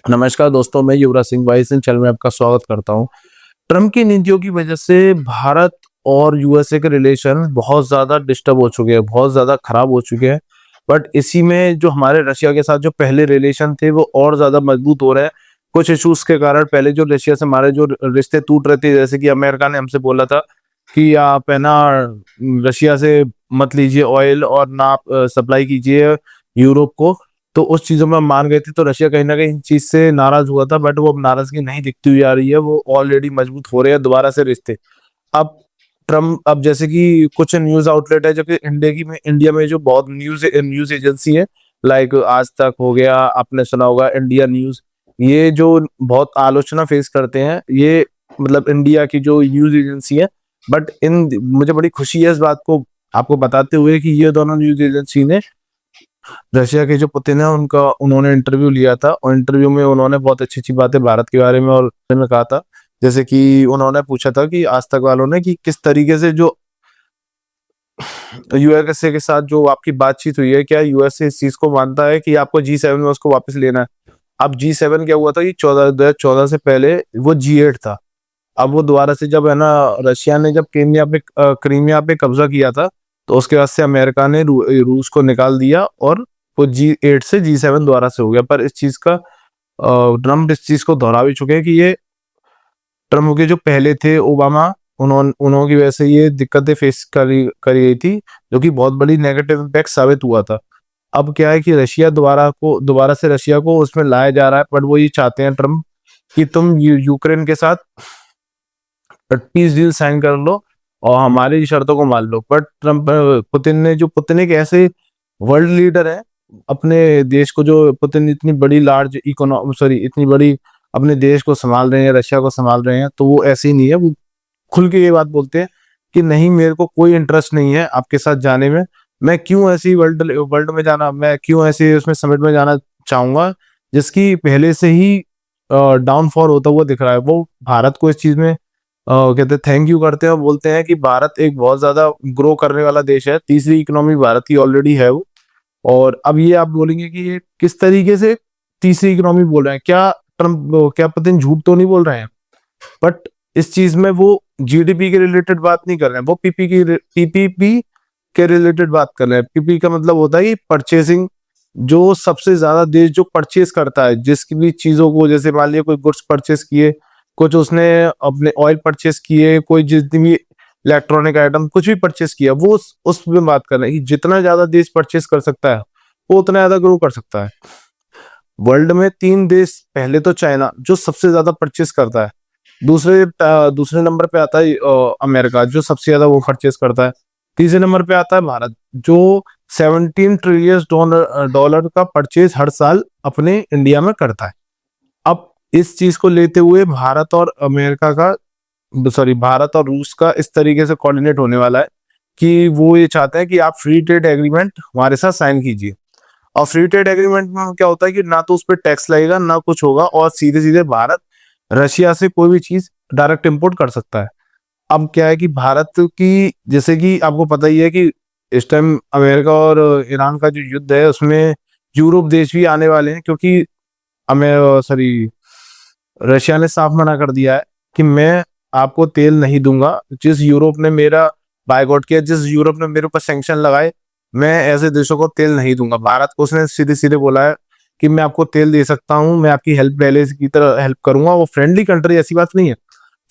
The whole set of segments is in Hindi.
नमस्कार दोस्तों, मैं युवराज सिंह भाई इस चैनल में आपका स्वागत करता हूँ। ट्रम्प की नीतियों की वजह से भारत और यूएसए के रिलेशन बहुत ज़्यादा डिस्टर्ब हो चुके हैं, बहुत ज़्यादा खराब हो चुके हैं। बट इसी में जो हमारे रशिया के साथ जो पहले रिलेशन थे वो और ज़्यादा मजबूत हो रहे हैं। कुछ इश्यूज के कारण पहले जो रशिया से हमारे जो रिश्ते टूट रहे थे, जैसे कि अमेरिका ने हमसे बोला था कि आप है ना रशिया से मत लीजिए ऑयल और ना आप सप्लाई कीजिए यूरोप को। तो उस चीज़ों में हम मान गए थे, तो रशिया कहीं न कहीं इस चीज़ से नाराज़ हुआ था, बट वो अब नाराज़गी नहीं दिखती हुई आ रही है, वो ऑलरेडी मजबूत हो रहे हैं दोबारा से रिश्ते। अब ट्रम्प अब जैसे कि कुछ न्यूज़ आउटलेट है जो कि इंडिया में जो बहुत न्यूज़ न्यूज़ एजेंसी है, लाइक आज तक हो गया, आपने सुना होगा इंडिया न्यूज़, ये जो बहुत आलोचना फेस करते हैं, ये मतलब इंडिया की जो न्यूज़ एजेंसी है। बट इन मुझे बड़ी खुशी है इस बात को आपको बताते हुए कि ये दोनों न्यूज़ एजेंसी ने रशिया के जो पुतिन है उनका उन्होंने इंटरव्यू लिया था, और इंटरव्यू में उन्होंने बहुत अच्छी-अच्छी बातें भारत के बारे में और में कहा था। जैसे कि उन्होंने पूछा था कि आज तक वालों ने कि किस तरीके से जो यूएसए के साथ जो आपकी बातचीत हुई है, क्या यूएसए इस चीज़ को मानता है कि आपको जी7 में उसको वापस लेना है? अब जी7 क्या हुआ था कि 2014 से पहले वो जी8 था। अब वो दोबारा से जब है ना रशिया ने जब क्रीमिया पे कब्जा किया था, तो उसके बाद से अमेरिका ने रूस को निकाल दिया और वो जी8 से जी7 दोबारा से हो गया। पर इस चीज़ का ट्रम्प इस चीज़ को दोहरा भी चुके हैं कि ये ट्रम्प के जो पहले थे ओबामा, उन्हों की वजह से ये दिक्कतें फेस करी गई थी, जो कि बहुत बड़ी नेगेटिव इम्पैक्ट साबित हुआ था। अब क्या है कि दोबारा से रशिया को उसमें लाया जा रहा है, बट वो ये चाहते हैं ट्रम्प कि तुम यूक्रेन के साथ पीस डील साइन कर लो और हमारी शर्तों को मान लो। बट पुतिन एक ऐसे वर्ल्ड लीडर है, अपने देश को जो पुतिन इतनी बड़ी लार्ज इतनी बड़ी अपने देश को संभाल रहे हैं, रशिया को संभाल रहे हैं, तो वो ऐसे ही नहीं है। वो खुल के ये बात बोलते हैं कि नहीं, मेरे को कोई इंटरेस्ट नहीं है आपके साथ जाने में। मैं क्यों ऐसे उसमें समिट में जाना चाहूंगा जिसकी पहले से ही डाउनफॉल होता हुआ दिख रहा है। वो भारत को इस चीज में कहते हैं थैंक यू करते हैं और बोलते हैं कि भारत एक बहुत ज्यादा ग्रो करने वाला देश है, तीसरी इकोनॉमी भारत की ऑलरेडी है वो। और अब ये आप बोलेंगे कि ये किस तरीके से तीसरी इकोनॉमी बोल रहे हैं, क्या पुतिन झूठ तो नहीं बोल रहे हैं? बट इस चीज में वो जीडीपी के रिलेटेड बात नहीं कर रहे हैं, वो पीपीपी के रिलेटेड बात कर रहे हैं। पीपी का मतलब होता है कि परचेसिंग, जो सबसे ज्यादा देश जो परचेस करता है जिसकी भी चीजों को, जैसे मान लिया कोई गुड्स परचेस किए, कुछ उसने अपने ऑयल परचेस किए, कोई जितनी भी इलेक्ट्रॉनिक आइटम कुछ भी परचेस किया, वो उस पे बात कर रहे हैं कि जितना ज्यादा देश परचेस कर सकता है वो उतना ज्यादा ग्रो कर सकता है। वर्ल्ड में तीन देश, पहले तो चाइना जो सबसे ज्यादा परचेस करता है, दूसरे नंबर पे आता है अमेरिका जो सबसे ज्यादा वो परचेस करता है, तीसरे नंबर पे आता है भारत जो 17 ट्रिलियन डॉलर का परचेज हर साल अपने इंडिया में करता है। अब इस चीज को लेते हुए भारत और रूस का इस तरीके से कोऑर्डिनेट होने वाला है कि वो ये चाहते हैं कि आप फ्री ट्रेड एग्रीमेंट हमारे साथ साइन कीजिए। और फ्री ट्रेड एग्रीमेंट में क्या होता है कि ना तो उस पर टैक्स लगेगा ना कुछ होगा, और सीधे सीधे भारत रशिया से कोई भी चीज डायरेक्ट इंपोर्ट कर सकता है। अब क्या है कि भारत की, जैसे कि आपको पता ही है कि इस टाइम अमेरिका और ईरान का जो युद्ध है उसमें यूरोप देश भी आने वाले हैं, क्योंकि अमेर सॉरी रशिया ने साफ मना कर दिया है कि मैं आपको तेल नहीं दूंगा। जिस यूरोप ने मेरा बायकॉट किया, जिस यूरोप ने मेरे ऊपर सैंक्शन लगाए, मैं ऐसे देशों को तेल नहीं दूंगा। भारत को उसने सीधे सीधे बोला है कि मैं आपको तेल दे सकता हूँ, मैं आपकी हेल्प पहले की तरह हेल्प करूंगा। वो फ्रेंडली कंट्री, ऐसी बात नहीं है।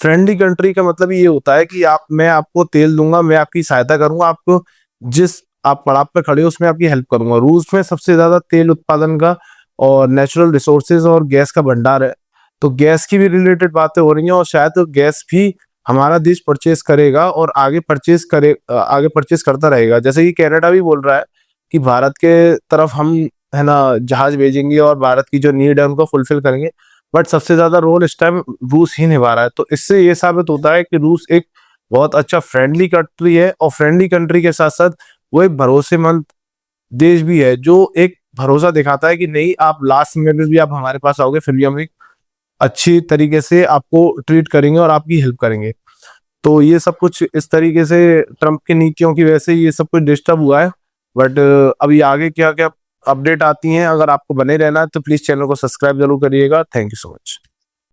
फ्रेंडली कंट्री का मतलब ये होता है कि मैं आपको तेल दूंगा, मैं आपकी सहायता करूंगा, आपको जिस आप पड़ाव पे खड़े हो उसमें आपकी हेल्प करूंगा। रूस में सबसे ज्यादा तेल उत्पादन का और नेचुरल रिसोर्सेज और गैस का भंडार है, तो गैस की भी रिलेटेड बातें हो रही हैं, और शायद तो गैस भी हमारा देश परचेस करेगा और आगे परचेस करता रहेगा। जैसे कि कनाडा भी बोल रहा है कि भारत के तरफ हम है ना जहाज भेजेंगे और भारत की जो नीड है उनको फुलफिल करेंगे। बट सबसे ज्यादा रोल इस टाइम रूस ही निभा रहा है, तो इससे ये साबित होता है कि रूस एक बहुत अच्छा फ्रेंडली कंट्री है, और फ्रेंडली कंट्री के साथ साथ वो एक भरोसेमंद देश भी है, जो एक भरोसा दिखाता है कि नहीं, आप लास्ट मिनट में भी आप हमारे पास आओगे फिर भी हम एक अच्छी तरीके से आपको ट्रीट करेंगे और आपकी हेल्प करेंगे। तो ये सब कुछ इस तरीके से ट्रम्प की नीतियों की वजह से ये सब कुछ डिस्टर्ब हुआ है। बट अभी आगे क्या क्या अपडेट आती हैं, अगर आपको बने रहना है तो प्लीज चैनल को सब्सक्राइब जरूर करिएगा। Thank you so much.